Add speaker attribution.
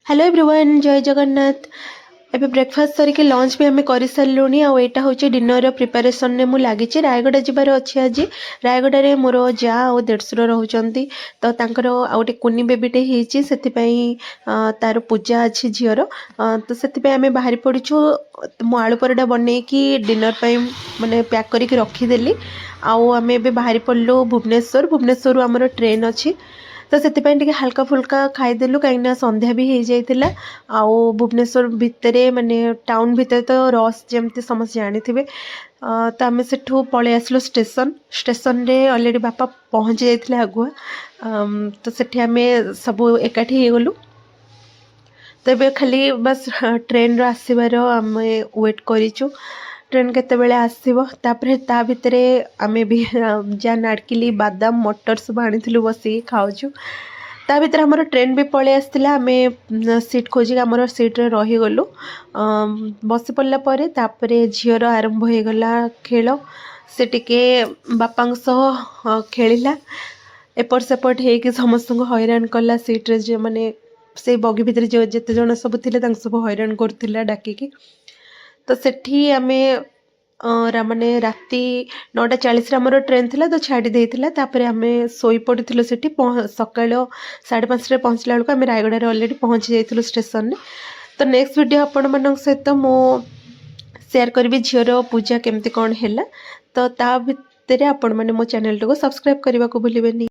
Speaker 1: Hello everyone जय जगन्नाथ। एबे breakfast सरिके lunch भी आम कर सारूँ आईटा हूँ डिनर प्रिपेरेसन में मुझे लगी रायगढ़ जबार अच्छे आज रायगढ़ मोर जा और देढ़शुर रोचंती तो तांकर आउटे कुनी बेबीटे होती तार पूजा अच्छी झीर तो से आम बाहरी पड़ू मु आलू परोटा बनईकि डिनर माने पैक करके रखीदेली आम ए बाहरी पड़लु भुवनेश्वर भुवनेश्वर आमर ट्रेन अच्छी तो से हल्का फुल्का खाईदेलु कहीं संध्या भी हो जाता आउ भुवनेश्वर भितर माने टाउन भितर तो रस जमती समस्त जानी थे तो आम से पलि आसलु स्टेशन स्टेशन रे ऑलरेडी बापा पहुँची जाते आगुआ तो सेठी आम सब एकाठी गलु तो ये खाली बस ट्रेन आसबार आम वेट करूँ ट्रेन केतेबेले आसीबो तापरे ता भितरे आमे भी जा नाड़किली बादाम मटर सब आनी बसी खाऊँ ता भितर हमर ट्रेन भी पलि आसला आमे सीट खोजिक आमर सीट रे रही गलु बसी पड़ला परे तापरे झीर आरंभ हो गला खेल से टिके बापा सह खेलिला एपट सेपट होकि समस्त हैरान कला सीट रे जे माने से बगी भितर जो जेते जन सब थिले सब हैरान करथिला डाकिकी तो सेठी आमे माने राति 9:40 आमर ट्रेन थिला तो छाड़ी देइथिला तापरे आमे सोई पड़िथिलु सेठी सकाळ 5:30 पहुँचला बेलू आम रायगढ़ ऑलरेडी पहुँची जाइथिलु स्टेशन रे तो नेक्स्ट वीडियो आपण मन सहित मो शेयर करी झीर पूजा केमती कौन है तो ता भितर आपण माने मो चैनल को सब्सक्राइब करने को भूलिबेनी।